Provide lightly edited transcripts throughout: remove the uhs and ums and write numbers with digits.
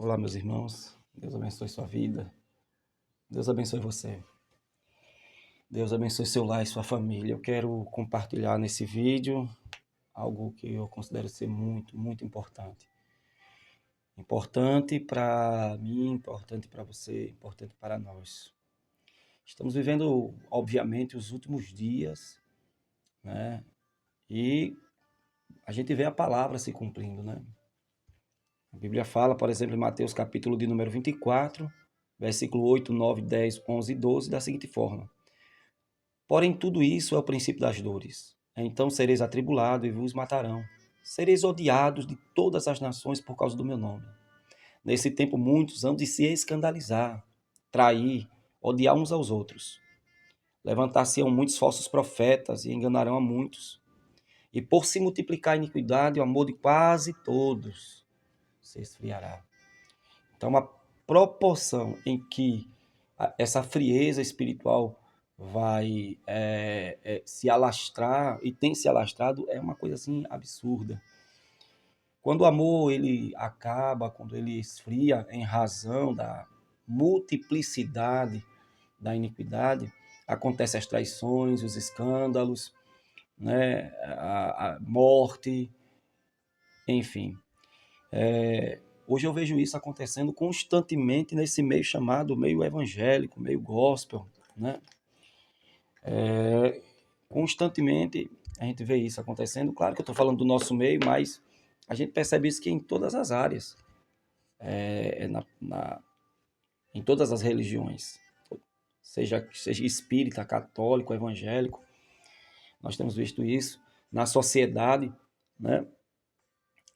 Olá, meus irmãos. Deus abençoe sua vida. Deus abençoe você. Deus abençoe seu lar e sua família. Eu quero compartilhar nesse vídeo algo que eu considero ser muito, muito importante. Importante para mim, importante para você, importante para nós. Estamos vivendo, obviamente, os últimos dias, né? E a gente vê a palavra se cumprindo, né? A Bíblia fala, por exemplo, em Mateus capítulo de número 24, versículo 8, 9, 10, 11 e 12, da seguinte forma: Porém, tudo isso é o princípio das dores. Então sereis atribulados e vos matarão. Sereis odiados de todas as nações por causa do meu nome. Nesse tempo, muitos hão de se escandalizar, trair, odiar uns aos outros. Levantar-se-ão muitos falsos profetas e enganarão a muitos. E por se multiplicar a iniquidade, o amor de quase todos se esfriará. Então, a proporção em que essa frieza espiritual vai se alastrar e tem se alastrado é uma coisa assim absurda. Quando o amor ele acaba, quando ele esfria em razão da multiplicidade da iniquidade, acontecem as traições, os escândalos, né, a morte, enfim. Hoje eu vejo isso acontecendo constantemente nesse meio chamado meio evangélico, meio gospel, né? Constantemente a gente vê isso acontecendo. Claro que eu estou falando do nosso meio, mas a gente percebe isso que em todas as áreas, em todas as religiões, seja espírita, católico, evangélico, nós temos visto isso na sociedade, né?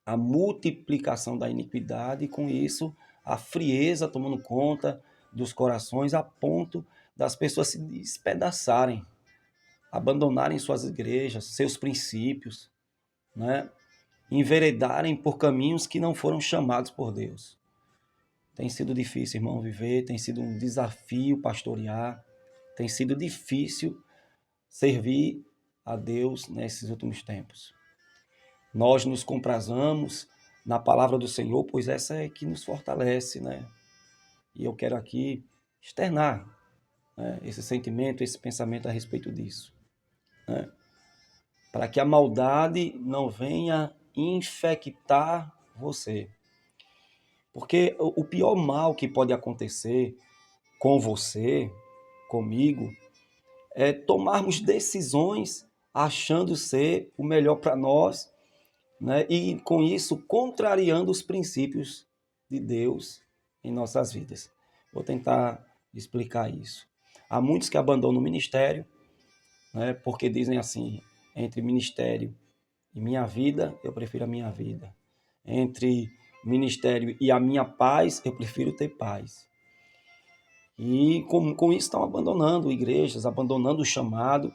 A multiplicação da iniquidade e com isso a frieza tomando conta dos corações a ponto das pessoas se despedaçarem, abandonarem suas igrejas, seus princípios, né? Enveredarem por caminhos que não foram chamados por Deus. Tem sido difícil, irmão, viver, tem sido um desafio pastorear, tem sido difícil servir a Deus nesses últimos tempos. Nós nos comprazamos na palavra do Senhor, pois essa é que nos fortalece, né? E eu quero aqui externar, né, esse sentimento, esse pensamento a respeito disso, né? Para que a maldade não venha infectar você. Porque o pior mal que pode acontecer com você, comigo, é tomarmos decisões achando ser o melhor para nós, né? E com isso contrariando os princípios de Deus em nossas vidas. Vou tentar explicar isso. Há muitos que abandonam o ministério, né? Porque dizem assim: entre ministério e minha vida, eu prefiro a minha vida. Entre ministério e a minha paz, eu prefiro ter paz. E com isso estão abandonando igrejas, abandonando o chamado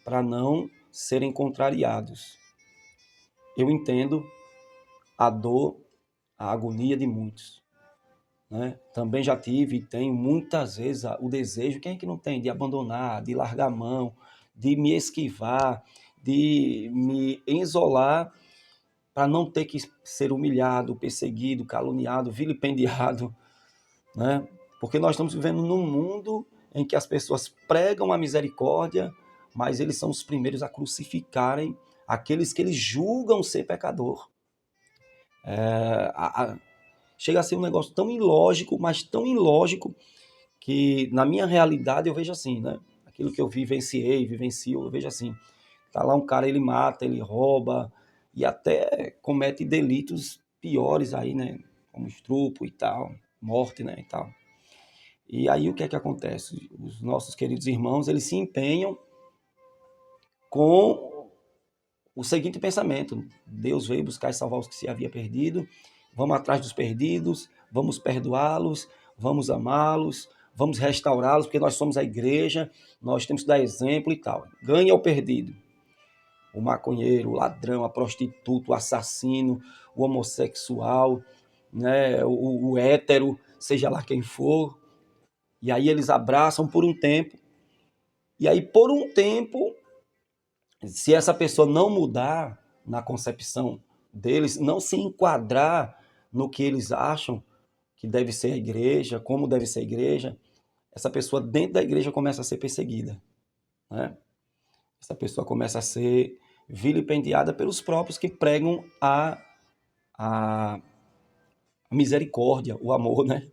para não serem contrariados. Eu entendo a dor, a agonia de muitos, né? Também já tive e tenho muitas vezes o desejo, quem é que não tem, de abandonar, de largar a mão, de me esquivar, de me isolar para não ter que ser humilhado, perseguido, caluniado, vilipendiado, né? Porque nós estamos vivendo num mundo em que as pessoas pregam a misericórdia, mas eles são os primeiros a crucificarem aqueles que eles julgam ser pecador. Chega a ser um negócio tão ilógico, mas tão ilógico, que na minha realidade eu vejo assim, né? Aquilo que eu vivencio, eu vejo assim. Tá lá um cara, ele mata, ele rouba e até comete delitos piores aí, né? Como estupro e tal, morte, né? E tal. E aí o que é que acontece? Os nossos queridos irmãos, eles se empenham com o seguinte pensamento: Deus veio buscar e salvar os que se havia perdido, vamos atrás dos perdidos, vamos perdoá-los, vamos amá-los, vamos restaurá-los, porque nós somos a igreja, nós temos que dar exemplo e tal. Ganha o perdido, o maconheiro, o ladrão, a prostituta, o assassino, o homossexual, né, o hétero, seja lá quem for. E aí eles abraçam por um tempo, e aí por um tempo, se essa pessoa não mudar na concepção deles, não se enquadrar no que eles acham, que deve ser a igreja, como deve ser a igreja, essa pessoa dentro da igreja começa a ser perseguida, né? Essa pessoa começa a ser vilipendiada pelos próprios que pregam a misericórdia, o amor, né?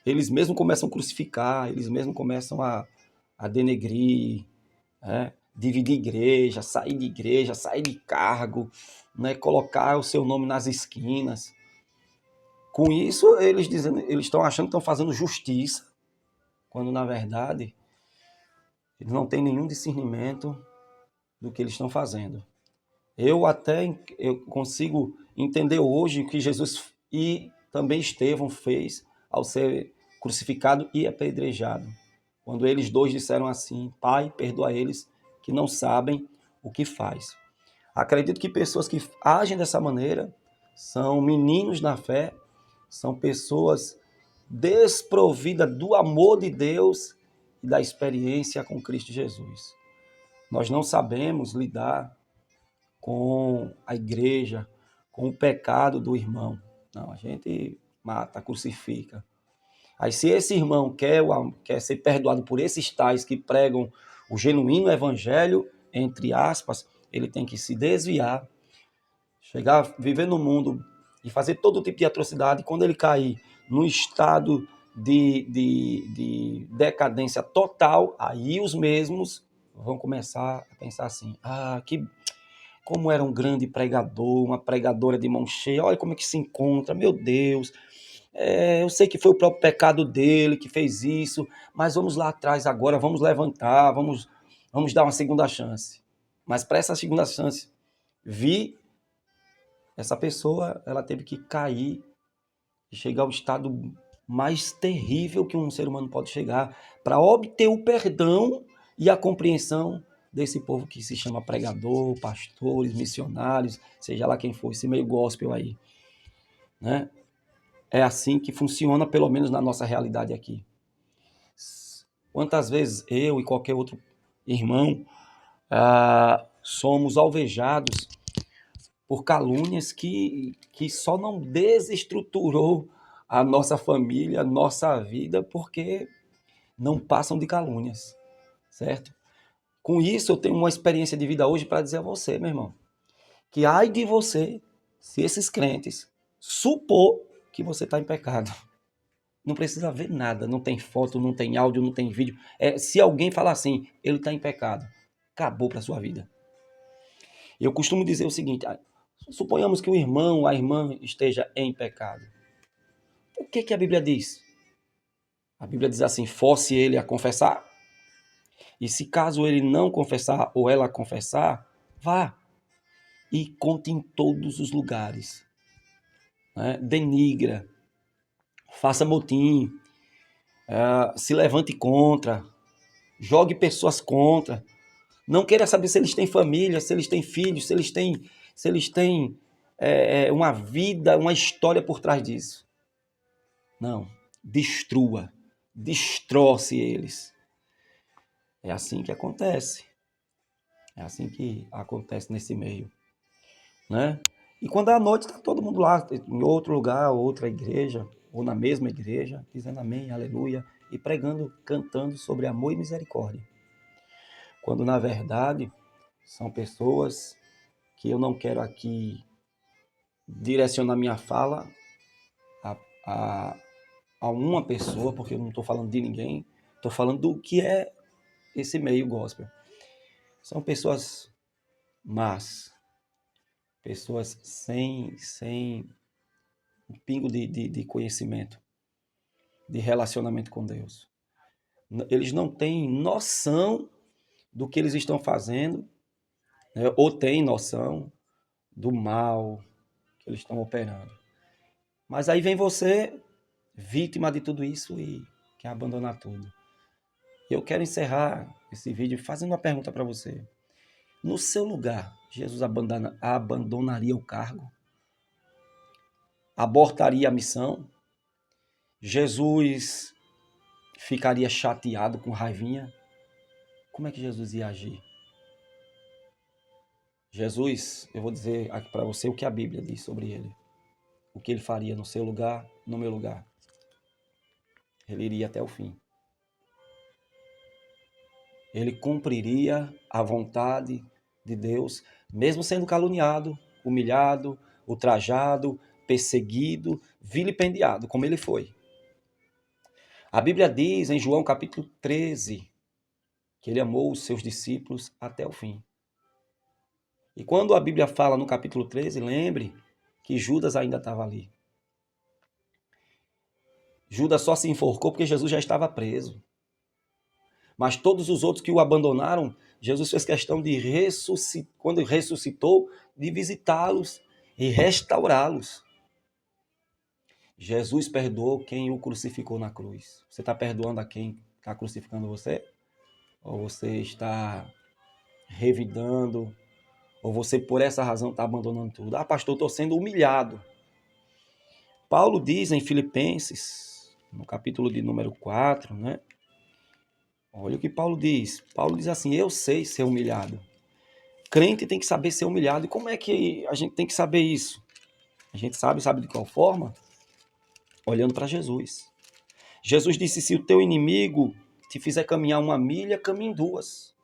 Eles mesmos começam a crucificar, eles mesmos começam a denegrir, né? Dividir igreja, sair de cargo, né? Colocar o seu nome nas esquinas. Com isso, eles estão achando que estão fazendo justiça, quando na verdade eles não têm nenhum discernimento do que eles estão fazendo. Eu consigo entender hoje o que Jesus e também Estevão fez ao ser crucificado e apedrejado. Quando eles dois disseram assim: Pai, perdoa eles que não sabem o que faz. Acredito que pessoas que agem dessa maneira são meninos na fé, são pessoas desprovidas do amor de Deus e da experiência com Cristo Jesus. Nós não sabemos lidar com a igreja, com o pecado do irmão. Não, a gente mata, crucifica. Aí se esse irmão quer ser perdoado por esses tais que pregam o genuíno evangelho, entre aspas, ele tem que se desviar, chegar, viver no mundo e fazer todo tipo de atrocidade. Quando ele cair num estado de decadência total, aí os mesmos vão começar a pensar assim: como era um grande pregador, uma pregadora de mão cheia, olha como é que se encontra, meu Deus, eu sei que foi o próprio pecado dele que fez isso, mas vamos lá atrás agora, vamos levantar, vamos dar uma segunda chance. Mas para essa segunda chance vir, essa pessoa ela teve que cair e chegar ao estado mais terrível que um ser humano pode chegar para obter o perdão e a compreensão desse povo que se chama pregador, pastores, missionários, seja lá quem for, esse meio gospel aí, né? É assim que funciona, pelo menos na nossa realidade aqui. Quantas vezes eu e qualquer outro irmão somos alvejados por calúnias que só não desestruturou a nossa família, a nossa vida, porque não passam de calúnias, certo? Com isso, eu tenho uma experiência de vida hoje para dizer a você, meu irmão, que ai de você se esses crentes supor que você está em pecado. Não precisa ver nada, não tem foto, não tem áudio, não tem vídeo. Se alguém falar assim, ele está em pecado, acabou para a sua vida. Eu costumo dizer o seguinte: suponhamos que o irmão, a irmã esteja em pecado. O que a Bíblia diz? A Bíblia diz assim: force ele a confessar. E se caso ele não confessar ou ela confessar, vá e conte em todos os lugares. Né? Denigra, faça motim, se levante contra, jogue pessoas contra. Não queira saber se eles têm família, se eles têm filhos, se eles têm uma vida, uma história por trás disso. Não, destrua, destroce eles. É assim que acontece. É assim que acontece nesse meio, né? E quando é à noite, está todo mundo lá, em outro lugar, outra igreja, ou na mesma igreja, dizendo amém, aleluia, e pregando, cantando sobre amor e misericórdia. Quando, na verdade, são pessoas que eu não quero aqui direcionar minha fala a, a, a uma pessoa, porque eu não estou falando de ninguém, estou falando do que é esse meio gospel. São pessoas más, pessoas sem um pingo de conhecimento, de relacionamento com Deus. Eles não têm noção do que eles estão fazendo, né? Ou têm noção do mal que eles estão operando. Mas aí vem você, vítima de tudo isso, e quer abandonar tudo. Eu quero encerrar esse vídeo fazendo uma pergunta para você. No seu lugar, Jesus abandonaria o cargo? Abortaria a missão? Jesus ficaria chateado, com raivinha? Como é que Jesus ia agir? Jesus, eu vou dizer aqui para você o que a Bíblia diz sobre ele. o que ele faria no seu lugar, no meu lugar. Ele iria até o fim. Ele cumpriria a vontade de Deus, mesmo sendo caluniado, humilhado, ultrajado, perseguido, vilipendiado, como ele foi. A Bíblia diz em João capítulo 13 que ele amou os seus discípulos até o fim. E quando a Bíblia fala no capítulo 13, lembre que Judas ainda estava ali. Judas só se enforcou porque Jesus já estava preso. Mas todos os outros que o abandonaram, Jesus fez questão de quando ressuscitou, de visitá-los e restaurá-los. Jesus perdoou quem o crucificou na cruz. Você está perdoando a quem está crucificando você? Ou você está revidando? Ou você, por essa razão, está abandonando tudo? Ah, pastor, estou sendo humilhado. Paulo diz em Filipenses, no capítulo de número 4, né? Olha o que Paulo diz. Paulo diz assim, eu sei ser humilhado. Crente tem que saber ser humilhado. E como é que a gente tem que saber isso? A gente sabe de qual forma? Olhando para Jesus. Jesus disse, se o teu inimigo te fizer caminhar 1 milha, caminhe 2.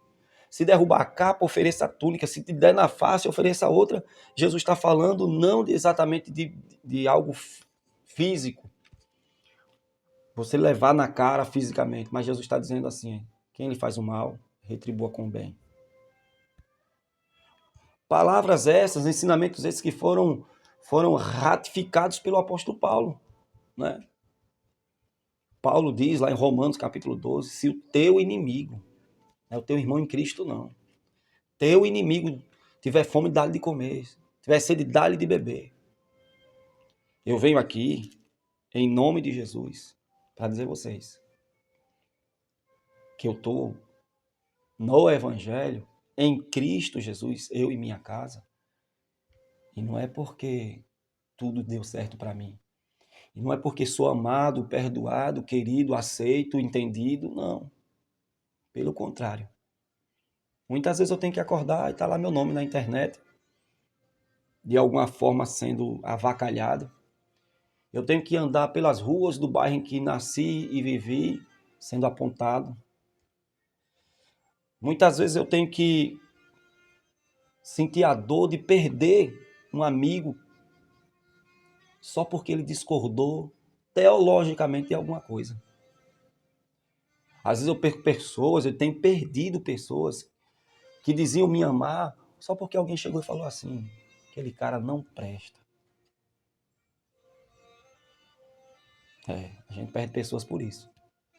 Se derrubar a capa, ofereça a túnica. Se te der na face, ofereça a outra. Jesus está falando não exatamente de algo físico. Você levar na cara fisicamente. Mas Jesus está dizendo assim, quem lhe faz o mal, retribua com o bem. Palavras essas, ensinamentos esses que foram ratificados pelo apóstolo Paulo, né? Paulo diz lá em Romanos capítulo 12, se o teu inimigo, não é o teu irmão em Cristo não, teu inimigo tiver fome, dá-lhe de comer, tiver sede, dá-lhe de beber. Eu venho aqui, em nome de Jesus, para dizer a vocês que eu estou no Evangelho, em Cristo Jesus, eu e minha casa, e não é porque tudo deu certo para mim. E não é porque sou amado, perdoado, querido, aceito, entendido, não. Pelo contrário. Muitas vezes eu tenho que acordar e tá lá meu nome na internet, de alguma forma sendo avacalhado. Eu tenho que andar pelas ruas do bairro em que nasci e vivi, sendo apontado. Muitas vezes eu tenho que sentir a dor de perder um amigo só porque ele discordou teologicamente de alguma coisa. Às vezes eu perco pessoas, eu tenho perdido pessoas que diziam me amar só porque alguém chegou e falou assim, aquele cara não presta. A gente perde pessoas por isso.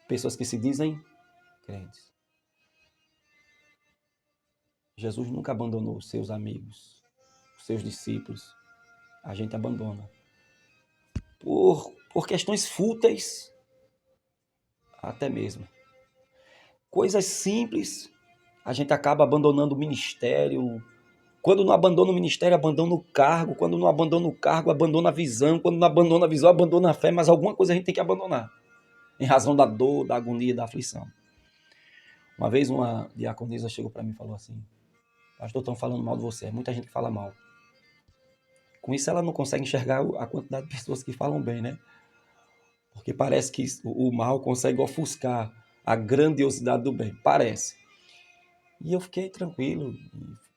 Pessoas que se dizem crentes. Jesus nunca abandonou os seus amigos, os seus discípulos. A gente abandona. Por questões fúteis, até mesmo. Coisas simples, a gente acaba abandonando o ministério. Quando não abandona o ministério, abandona o cargo. Quando não abandona o cargo, abandona a visão. Quando não abandona a visão, abandona a fé. Mas alguma coisa a gente tem que abandonar. Em razão da dor, da agonia, da aflição. Uma vez uma diaconisa chegou para mim e falou assim, pastor, estão falando mal de você. É muita gente que fala mal. Com isso ela não consegue enxergar a quantidade de pessoas que falam bem, né? Porque parece que o mal consegue ofuscar a grandiosidade do bem. Parece. E eu fiquei tranquilo.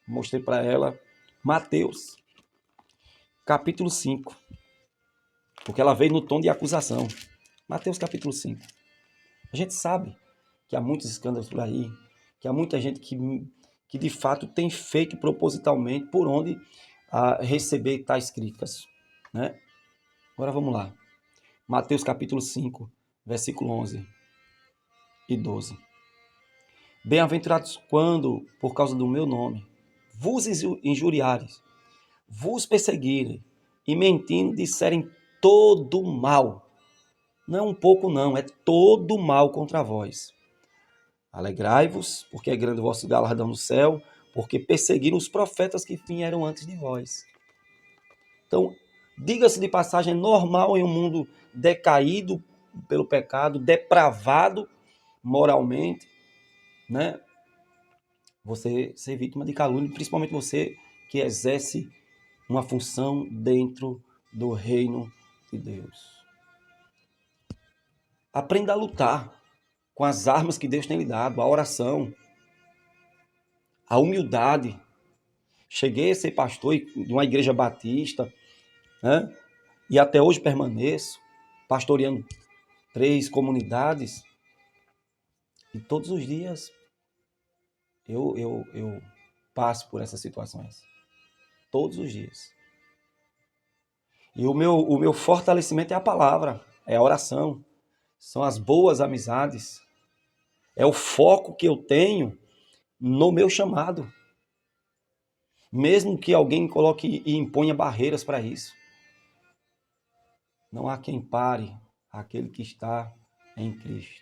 Mostrei para ela Mateus, capítulo 5. Porque ela veio no tom de acusação. Mateus, capítulo 5. A gente sabe que há muitos escândalos por aí, que há muita gente que de fato tem feito propositalmente por onde receber tais críticas, né? Agora vamos lá. Mateus capítulo 5, versículo 11 e 12. Bem-aventurados quando, por causa do meu nome, vos injuriarem, vos perseguirem e mentindo disserem todo mal. Não é um pouco não, é todo mal contra vós. Alegrai-vos, porque é grande o vosso galardão no céu, porque perseguiram os profetas que vieram antes de vós. Então, diga-se de passagem, é normal em um mundo decaído pelo pecado, depravado moralmente, né? Você ser vítima de calúnia, principalmente você que exerce uma função dentro do reino de Deus. Aprenda a lutar com as armas que Deus tem lhe dado, a oração, a humildade. Cheguei a ser pastor de uma igreja batista, né? E até hoje permaneço pastoreando 3 comunidades. E todos os dias eu passo por essas situações. Todos os dias. E o meu fortalecimento é a palavra, é a oração, são as boas amizades, é o foco que eu tenho no meu chamado. Mesmo que alguém coloque e imponha barreiras para isso. Não há quem pare aquele que está em Cristo.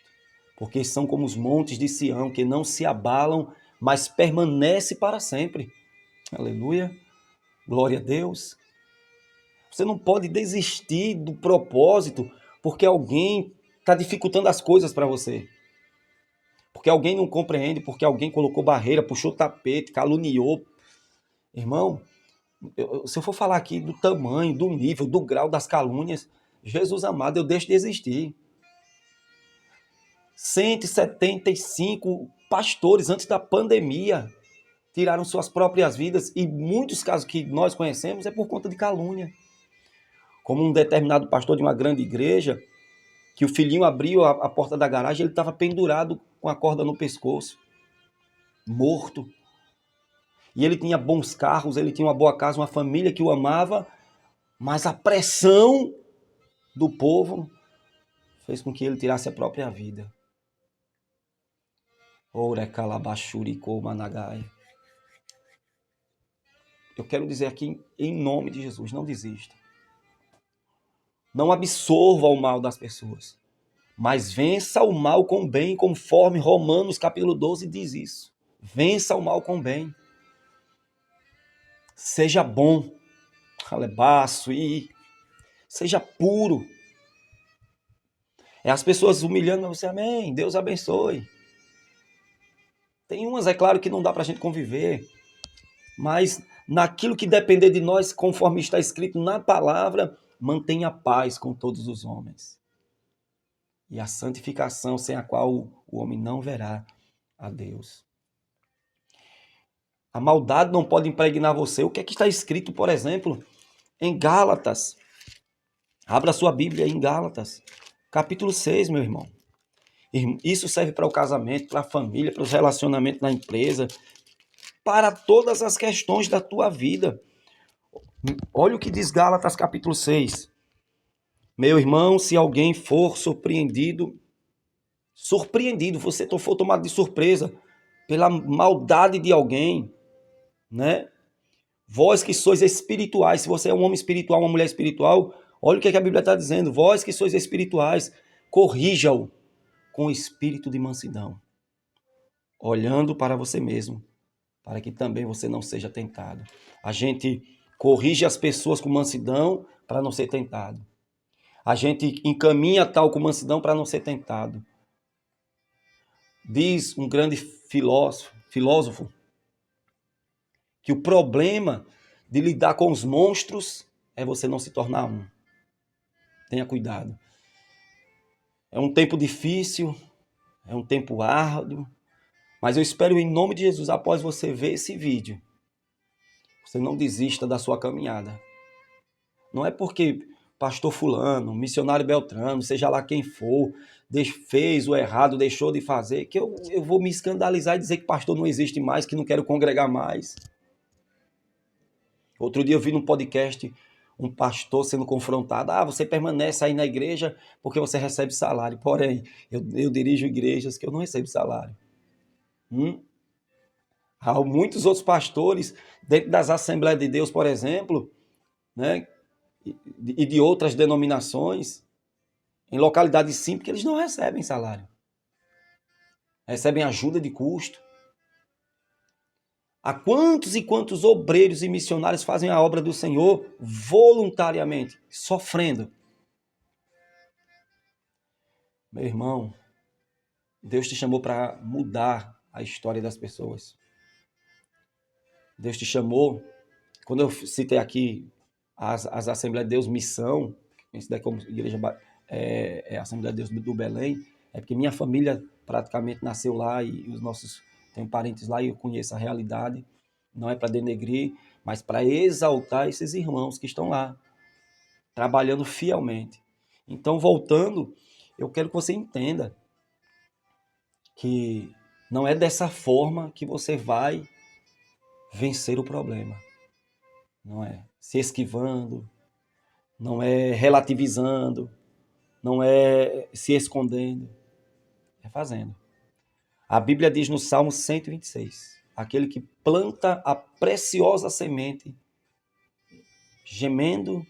Porque são como os montes de Sião, que não se abalam, mas permanece para sempre. Aleluia. Glória a Deus. Você não pode desistir do propósito porque alguém está dificultando as coisas para você. Porque alguém não compreende, porque alguém colocou barreira, puxou tapete, caluniou. Irmão, se eu for falar aqui do tamanho, do nível, do grau das calúnias, Jesus amado, eu deixo de existir. 175 pastores antes da pandemia tiraram suas próprias vidas e muitos casos que nós conhecemos é por conta de calúnia. Como um determinado pastor de uma grande igreja, que o filhinho abriu a porta da garagem, ele estava pendurado com a corda no pescoço, morto. E ele tinha bons carros, ele tinha uma boa casa, uma família que o amava, mas a pressão do povo fez com que ele tirasse a própria vida. Ora calabachurico managai. Eu quero dizer aqui, em nome de Jesus, não desista. Não absorva o mal das pessoas, mas vença o mal com o bem, conforme Romanos capítulo 12 diz isso. Vença o mal com o bem. Seja bom, alebaço, e seja puro. É as pessoas humilhando você, amém, Deus abençoe. Tem umas, é claro, que não dá para a gente conviver, mas naquilo que depender de nós, conforme está escrito na palavra, mantenha paz com todos os homens. E a santificação sem a qual o homem não verá a Deus. A maldade não pode impregnar você. O que é que está escrito, por exemplo, em Gálatas? Abra sua Bíblia aí em Gálatas, capítulo 6, meu irmão. Isso serve para o casamento, para a família, para os relacionamentos na empresa, para todas as questões da tua vida. Olha o que diz Gálatas capítulo 6. Meu irmão, se alguém for surpreendido, você for tomado de surpresa pela maldade de alguém, né? Vós que sois espirituais, se você é um homem espiritual, uma mulher espiritual, olha o que a Bíblia está dizendo. Vós que sois espirituais, corrija-o com espírito de mansidão, olhando para você mesmo, para que também você não seja tentado. A gente corrige as pessoas com mansidão para não ser tentado. A gente encaminha tal com mansidão para não ser tentado. Diz um grande filósofo que o problema de lidar com os monstros é você não se tornar um. Tenha cuidado. É um tempo difícil, é um tempo árduo, mas eu espero em nome de Jesus, após você ver esse vídeo, você não desista da sua caminhada. Não é porque pastor fulano, missionário Beltrano, seja lá quem for, fez o errado, deixou de fazer, que eu vou me escandalizar e dizer que pastor não existe mais, que não quero congregar mais. Outro dia eu vi num podcast um pastor sendo confrontado. Você permanece aí na igreja porque você recebe salário. Porém, eu dirijo igrejas que eu não recebo salário. Há muitos outros pastores, dentro das Assembleias de Deus, por exemplo, né, e de outras denominações, em localidades simples, que eles não recebem salário. Recebem ajuda de custo. Há quantos e quantos obreiros e missionários fazem a obra do Senhor voluntariamente, sofrendo. Meu irmão, Deus te chamou para mudar a história das pessoas. Deus te chamou, quando eu citei aqui as Assembleias de Deus Missão, conhecida como Igreja Assembleia de Deus do Belém, é porque minha família praticamente nasceu lá e os nossos tenho parentes lá e eu conheço a realidade. Não é para denegrir, mas para exaltar esses irmãos que estão lá, trabalhando fielmente. Então, voltando, eu quero que você entenda que não é dessa forma que você vai vencer o problema. Não é se esquivando, não é relativizando, não é se escondendo, é fazendo. A Bíblia diz no Salmo 126, aquele que planta a preciosa semente, gemendo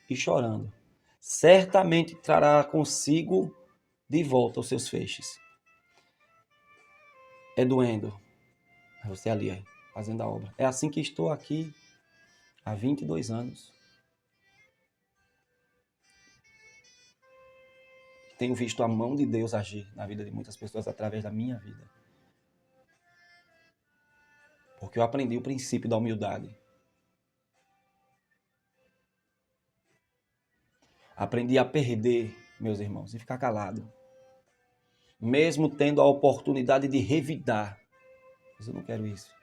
e chorando, certamente trará consigo de volta os seus feixes. É doendo. Você ali, fazendo a obra. É assim que estou aqui há 22 anos. Tenho visto a mão de Deus agir na vida de muitas pessoas através da minha vida. Porque eu aprendi o princípio da humildade. Aprendi a perder, meus irmãos, e ficar calado. Mesmo tendo a oportunidade de revidar. Mas eu não quero isso.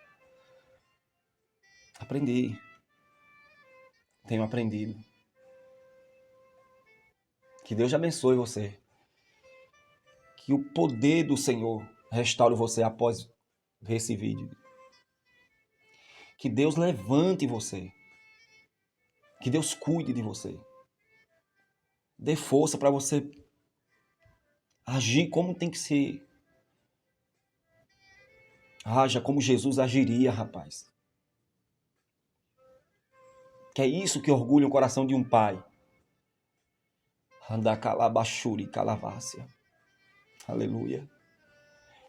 Aprendi. Tenho aprendido. Que Deus abençoe você. Que o poder do Senhor restaure você após ver esse vídeo. Que Deus levante você. Que Deus cuide de você. Dê força para você agir como tem que ser. Haja como Jesus agiria, rapaz. Que é isso que orgulha o coração de um pai. Andar calabachuri, calavácia. Aleluia.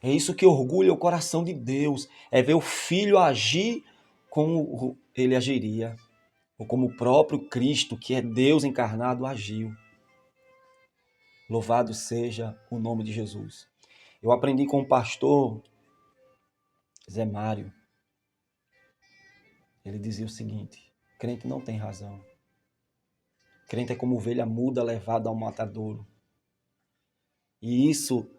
É isso que orgulha o coração de Deus. É ver o filho agir como ele agiria. Ou como o próprio Cristo, que é Deus encarnado, agiu. Louvado seja o nome de Jesus. Eu aprendi com o pastor Zé Mário. Ele dizia o seguinte: crente não tem razão. Crente é como ovelha muda levada ao matadouro. E isso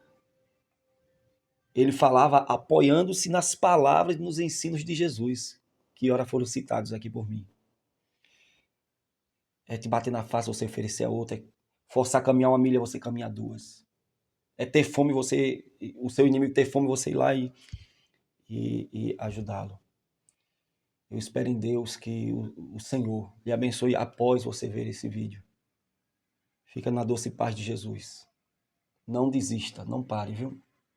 ele falava apoiando-se nas palavras e nos ensinos de Jesus, que ora foram citados aqui por mim. É te bater na face, você oferecer a outra. É forçar a caminhar uma milha, você caminhar duas. É ter fome, o seu inimigo ter fome, você ir lá e ajudá-lo. Eu espero em Deus que o Senhor lhe abençoe após você ver esse vídeo. Fica na doce paz de Jesus. Não desista, não pare, viu?